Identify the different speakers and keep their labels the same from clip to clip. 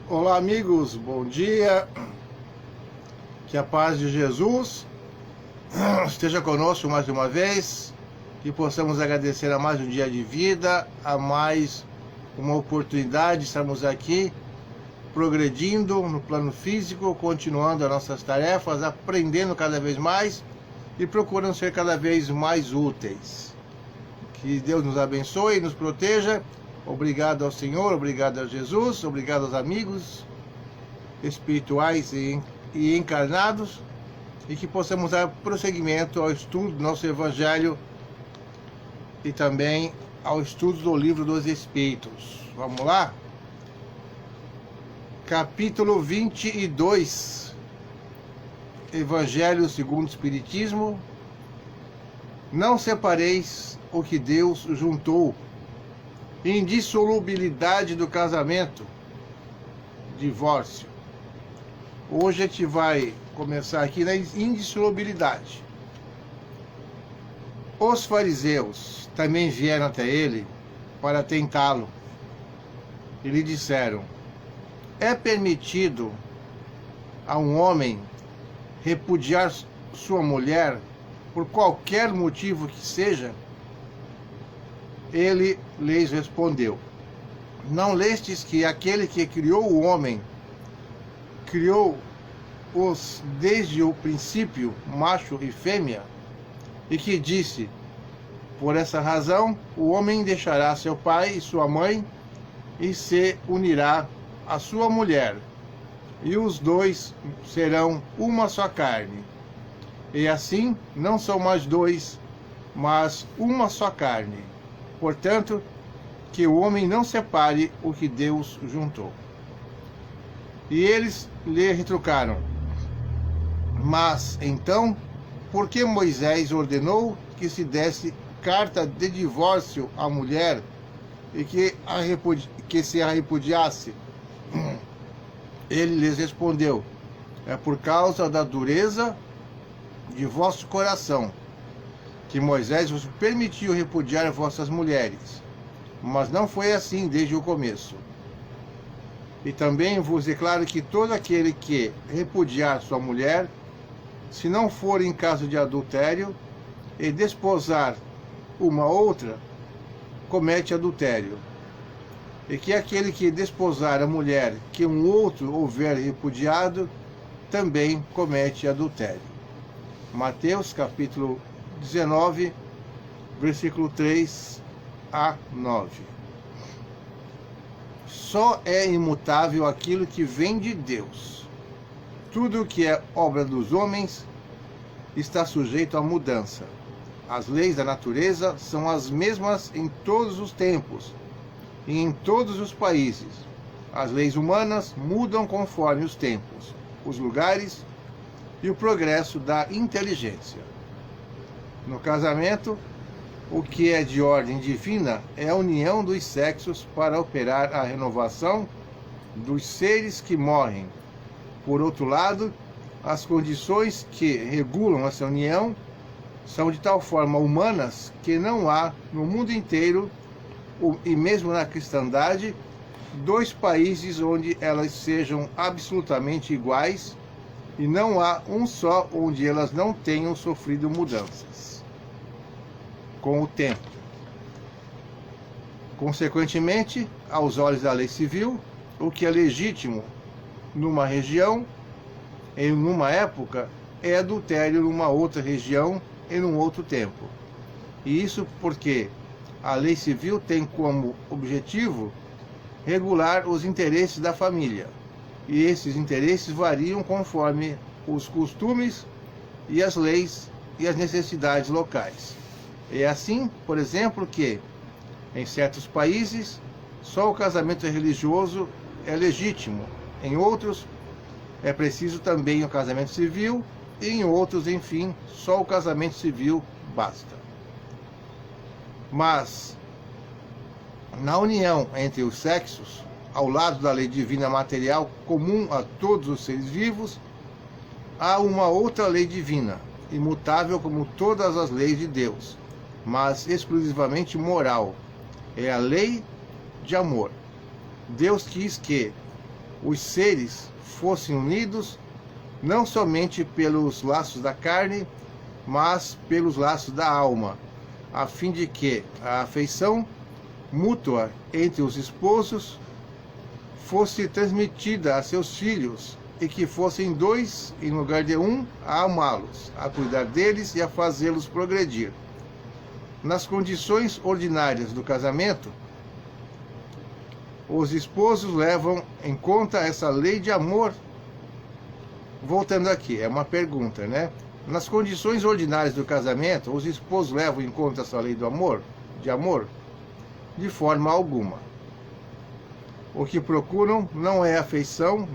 Speaker 1: Olá, amigos, bom dia. Que a paz de Jesus esteja conosco mais uma vez, que possamos agradecer a mais um dia de vida, a mais uma oportunidade de estarmos aqui progredindo no plano físico, continuando as nossas tarefas, aprendendo cada vez mais e procurando ser cada vez mais úteis. Que Deus nos abençoe e nos proteja. Obrigado ao Senhor, obrigado a Jesus, obrigado aos amigos espirituais e encarnados, e que possamos dar prosseguimento ao estudo do nosso Evangelho e também ao estudo do Livro dos Espíritos. Vamos lá? Capítulo 22, Evangelho segundo o Espiritismo. Não separeis o que Deus juntou. Indissolubilidade do casamento. Divórcio. Hoje a gente vai começar aqui na indissolubilidade. Os fariseus também vieram até ele para tentá-lo e lhe disseram: é permitido a um homem repudiar sua mulher por qualquer motivo que seja? Ele lhes respondeu: não lestes que aquele que criou o homem criou-os desde o princípio, macho e fêmea, e que disse: por essa razão o homem deixará seu pai e sua mãe e se unirá à sua mulher, e os dois serão uma só carne. E assim não são mais dois, mas uma só carne. Portanto, que o homem não separe o que Deus juntou. E eles lhe retrucaram: mas então, por que Moisés ordenou que se desse carta de divórcio à mulher e que se a repudiasse? Ele lhes respondeu: é por causa da dureza de vosso coração que Moisés vos permitiu repudiar vossas mulheres, mas não foi assim desde o começo. E também vos declaro que todo aquele que repudiar sua mulher, se não for em caso de adultério, e desposar uma outra, comete adultério. E que aquele que desposar a mulher que um outro houver repudiado, também comete adultério. Mateus capítulo 19, versículo 3 a 9. Só é imutável aquilo que vem de Deus. Tudo o que é obra dos homens está sujeito à mudança. As leis da natureza são as mesmas em todos os tempos e em todos os países. As leis humanas mudam conforme os tempos, os lugares e o progresso da inteligência. No casamento, o que é de ordem divina é a união dos sexos para operar a renovação dos seres que morrem. Por outro lado, as condições que regulam essa união são de tal forma humanas que não há no mundo inteiro, e mesmo na cristandade, dois países onde elas sejam absolutamente iguais, e não há um só onde elas não tenham sofrido mudanças com o tempo. Consequentemente, aos olhos da lei civil, o que é legítimo numa região, em numa época, é adultério numa outra região, em um outro tempo. E isso porque a lei civil tem como objetivo regular os interesses da família. E esses interesses variam conforme os costumes e as leis e as necessidades locais. É assim, por exemplo, que, em certos países, só o casamento religioso é legítimo. Em outros, é preciso também o casamento civil. E em outros, enfim, só o casamento civil basta. Mas, na união entre os sexos, ao lado da lei divina material comum a todos os seres vivos, há uma outra lei divina, imutável como todas as leis de Deus, mas exclusivamente moral. É a lei de amor. Deus quis que, os seres fossem unidos não somente pelos laços da carne, mas pelos laços da alma, a fim de que a afeição mútua entre os esposos fosse transmitida a seus filhos, e que fossem dois em lugar de um a amá-los, a cuidar deles e a fazê-los progredir. Nas condições ordinárias do casamento, os esposos levam em conta essa lei de amor. Voltando aqui, é uma pergunta, né? Nas condições ordinárias do casamento, os esposos levam em conta essa lei do amor, de amor? De forma alguma. O que procuram não é afeição,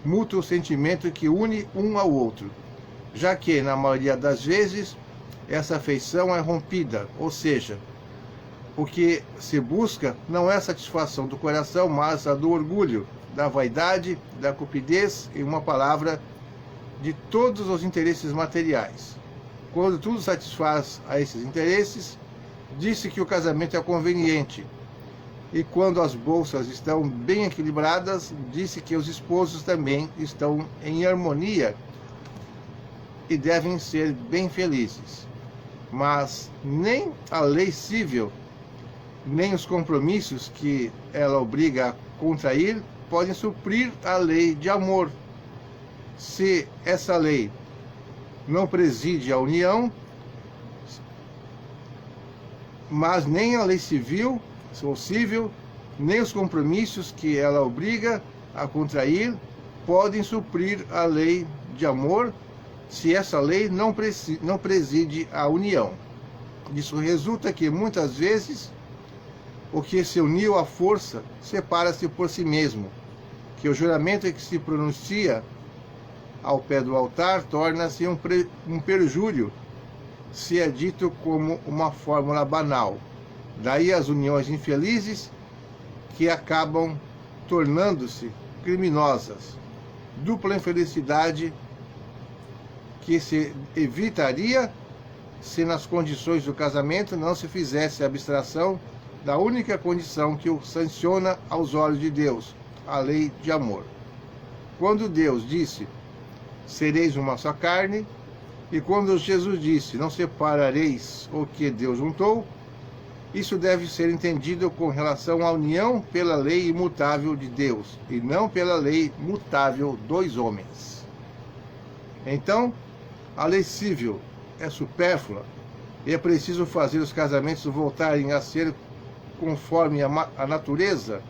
Speaker 1: mútuo sentimento que une um ao outro, já que, na maioria das vezes, essa afeição é rompida, ou seja, o que se busca não é a satisfação do coração, mas a do orgulho, da vaidade, da cupidez, em uma palavra, de todos os interesses materiais. Quando tudo satisfaz a esses interesses, disse que o casamento é conveniente. E quando as bolsas estão bem equilibradas, disse que os esposos também estão em harmonia e devem ser bem felizes. Mas nem a lei civil, nem os compromissos que ela obriga a contrair podem suprir a lei de amor. Se essa lei não preside a união, mas nem a lei civil, nem os compromissos que ela obriga a contrair podem suprir a lei de amor, se essa lei não preside a união. Isso resulta que, muitas vezes, o que se uniu à força separa-se por si mesmo, que o juramento que se pronuncia ao pé do altar torna-se um perjúrio, se é dito como uma fórmula banal. Daí as uniões infelizes, que acabam tornando-se criminosas. Dupla infelicidade que se evitaria se nas condições do casamento não se fizesse abstração da única condição que o sanciona aos olhos de Deus, a lei de amor. Quando Deus disse, sereis uma só carne, e quando Jesus disse, não separareis o que Deus juntou, isso deve ser entendido com relação à união pela lei imutável de Deus, e não pela lei mutável dos homens. Então, a lei civil é supérflua, e é preciso fazer os casamentos voltarem a ser conforme a natureza?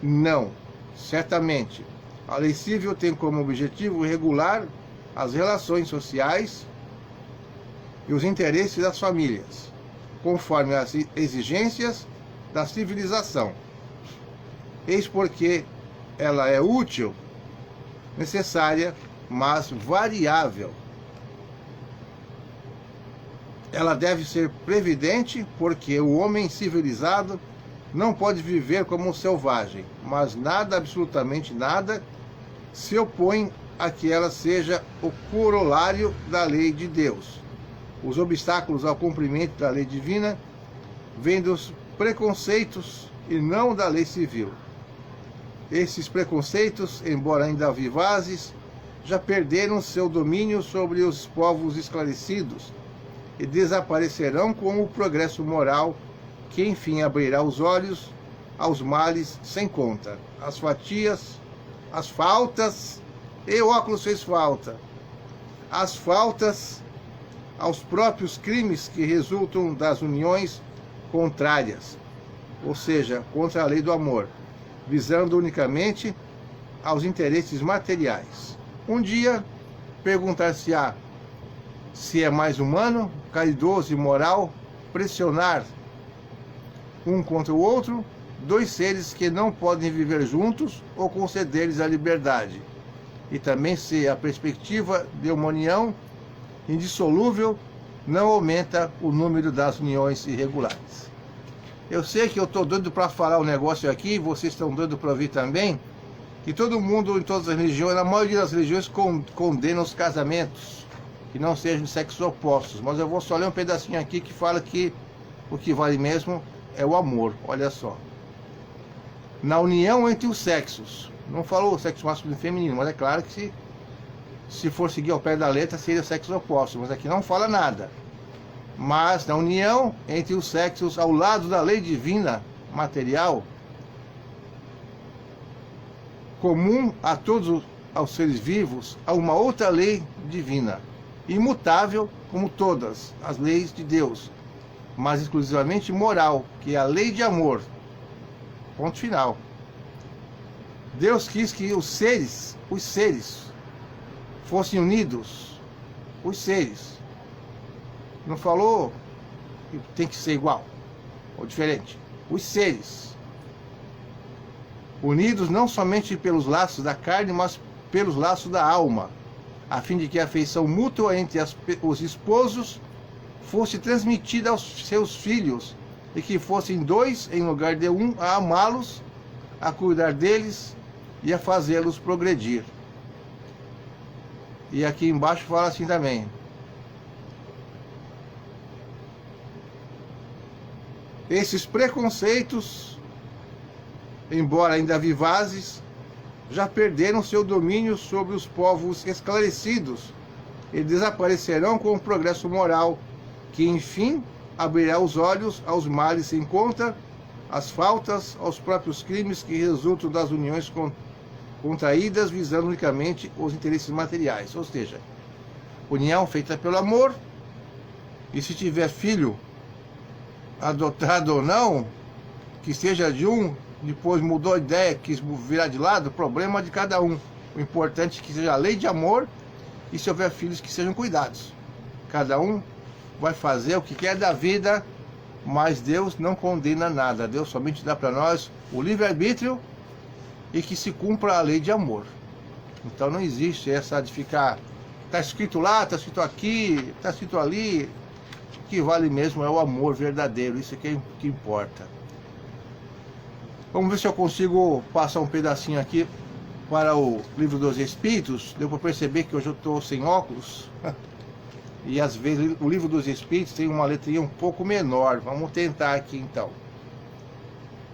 Speaker 1: Não, certamente. A lei civil tem como objetivo regular as relações sociais e os interesses das famílias, conforme as exigências da civilização. Eis porque ela é útil, necessária, mas variável. Ela deve ser previdente, porque o homem civilizado não pode viver como um selvagem, mas nada, absolutamente nada, se opõe a que ela seja o corolário da lei de Deus. Os obstáculos ao cumprimento da lei divina vêm dos preconceitos e não da lei civil. Esses preconceitos, embora ainda vivazes, já perderam seu domínio sobre os povos esclarecidos e desaparecerão com o progresso moral que enfim abrirá os olhos aos males sem conta, às fatias, às faltas, e o óculos fez falta, às faltas, aos próprios crimes que resultam das uniões contrárias, ou seja, contra a lei do amor, visando unicamente aos interesses materiais. Um dia, perguntar-se-á se é mais humano, caridoso e moral pressionar um contra o outro dois seres que não podem viver juntos ou conceder-lhes a liberdade, e também se a perspectiva de uma união indissolúvel não aumenta o número das uniões irregulares. Eu sei que eu estou doido para falar um negócio aqui, vocês estão doidos para ouvir também, que todo mundo, em todas as religiões, na maioria das religiões, condena os casamentos que não sejam de sexos opostos, mas eu vou só ler um pedacinho aqui que fala que o que vale mesmo é o amor, olha só. na união entre os sexos. Não falou sexo masculino e feminino, mas é claro que se for seguir ao pé da letra seria sexo oposto, mas aqui não fala nada. Mas na união entre os sexos, ao lado da lei divina material, comum a todos aos seres vivos, há uma outra lei divina, imutável como todas as leis de Deus, mas exclusivamente moral, que é a lei de amor. Ponto final. Deus quis que os seres fossem unidos, os seres. Não falou que tem que ser igual ou diferente. Os seres unidos não somente pelos laços da carne, mas pelos laços da alma, a fim de que a afeição mútua entre os esposos fosse transmitida aos seus filhos, e que fossem dois em lugar de um, a amá-los, a cuidar deles e a fazê-los progredir. E aqui embaixo fala assim também: esses preconceitos, embora ainda vivazes, já perderam seu domínio sobre os povos esclarecidos e desaparecerão com o progresso moral, que enfim abrirá os olhos aos males sem conta, às faltas, aos próprios crimes que resultam das uniões contraídas visando unicamente os interesses materiais. Ou seja, união feita pelo amor, e se tiver filho, adotado ou não, que seja de um, depois mudou a ideia, quis virar de lado, problema de cada um. O importante é que seja a lei de amor, e se houver filhos, que sejam cuidados. Cada um vai fazer o que quer da vida, mas Deus não condena nada. Deus somente dá para nós o livre-arbítrio e que se cumpra a lei de amor. Então não existe essa de ficar, está escrito lá, está escrito aqui, está escrito ali. O que vale mesmo é o amor verdadeiro, isso é que importa. Vamos ver se eu consigo passar um pedacinho aqui para o Livro dos Espíritos. Deu para perceber que hoje eu estou sem óculos. E às vezes o Livro dos Espíritos tem uma letrinha um pouco menor. Vamos tentar aqui então.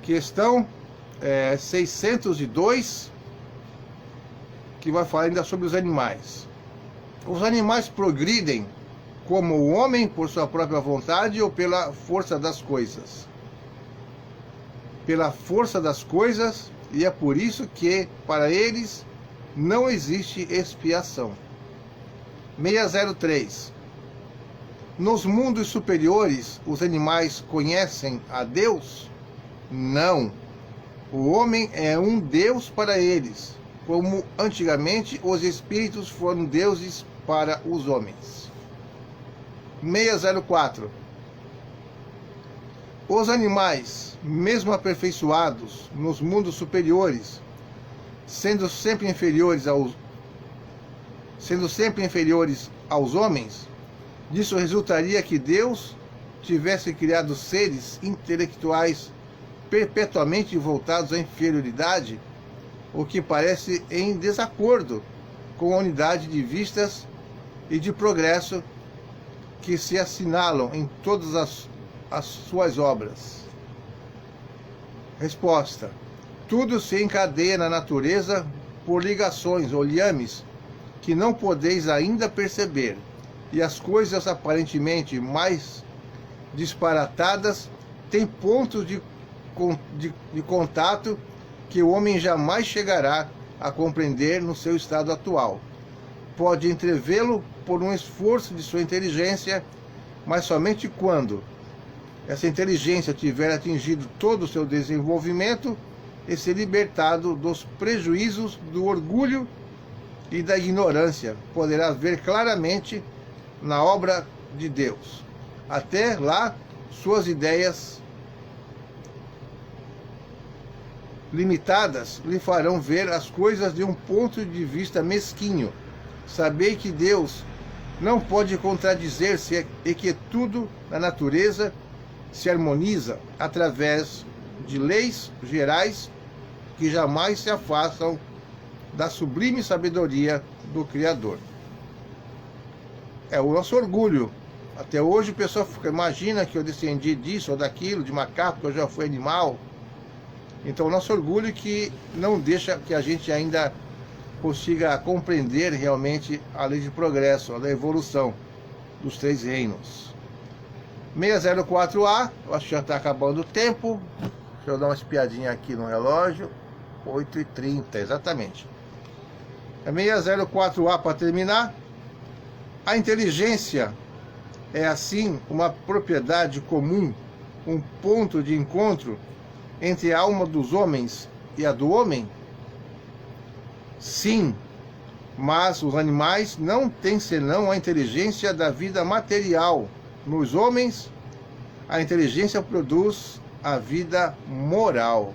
Speaker 1: Questão 602, que vai falar ainda sobre os animais. Os animais progridem como o homem por sua própria vontade ou pela força das coisas? Pela força das coisas, e é por isso que para eles não existe expiação. 603. Nos mundos superiores, os animais conhecem a Deus? Não. O homem é um Deus para eles, como antigamente os espíritos foram deuses para os homens. 604. Os animais, mesmo aperfeiçoados nos mundos superiores, sendo sempre inferiores aos homens, disso resultaria que Deus tivesse criado seres intelectuais perpetuamente voltados à inferioridade, o que parece em desacordo com a unidade de vistas e de progresso que se assinalam em todas as suas obras. Resposta: tudo se encadeia na natureza por ligações ou liames que não podeis ainda perceber, e as coisas aparentemente mais disparatadas têm pontos de contato que o homem jamais chegará a compreender no seu estado atual. Pode entrevê-lo por um esforço de sua inteligência, mas somente quando essa inteligência tiver atingido todo o seu desenvolvimento e se libertado dos prejuízos do orgulho e da ignorância, poderá ver claramente na obra de Deus. Até lá, suas ideias limitadas lhe farão ver as coisas de um ponto de vista mesquinho. Sabei que Deus não pode contradizer-se e que tudo na natureza se harmoniza através de leis gerais que jamais se afastam da sublime sabedoria do Criador. É o nosso orgulho. Até hoje o pessoal imagina que eu descendi disso ou daquilo, de macaco, que eu já fui animal. Então, nosso orgulho que não deixa que a gente ainda consiga compreender realmente a lei de progresso, a da evolução dos 3 reinos. 604A, eu acho que já está acabando o tempo. Deixa eu dar uma espiadinha aqui no relógio. 8h30, exatamente. É 604A para terminar. A inteligência é, assim, uma propriedade comum, um ponto de encontro entre a alma dos homens e a do homem? Sim, mas os animais não têm senão a inteligência da vida material. Nos homens, a inteligência produz a vida moral.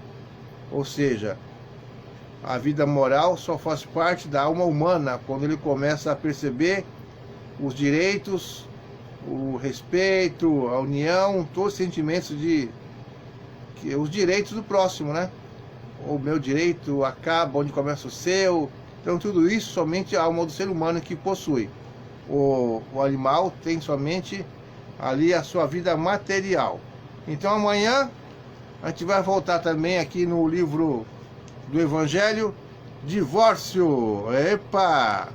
Speaker 1: Ou seja, a vida moral só faz parte da alma humana quando ele começa a perceber os direitos, o respeito, a união, todos os sentimentos os direitos do próximo, né? O meu direito acaba onde começa o seu. Então tudo isso somente a alma do ser humano que possui. O animal tem somente ali a sua vida material. Então amanhã a gente vai voltar também aqui no livro do Evangelho, divórcio, epa,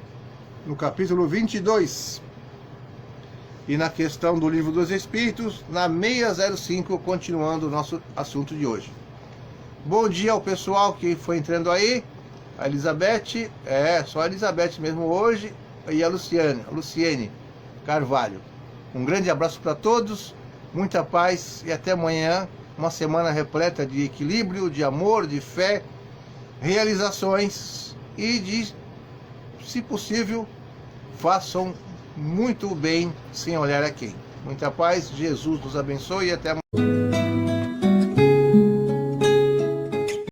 Speaker 1: no capítulo 22. E na questão do livro dos Espíritos, na 605, continuando o nosso assunto de hoje. Bom dia ao pessoal que foi entrando aí. A Elizabeth, só a Elizabeth mesmo hoje, e a Luciene Carvalho. Um grande abraço para todos, muita paz e até amanhã. Uma semana repleta de equilíbrio, de amor, de fé, realizações e de, se possível, façam muito bem sem olhar a quem. Muita paz, Jesus nos abençoe e até amanhã.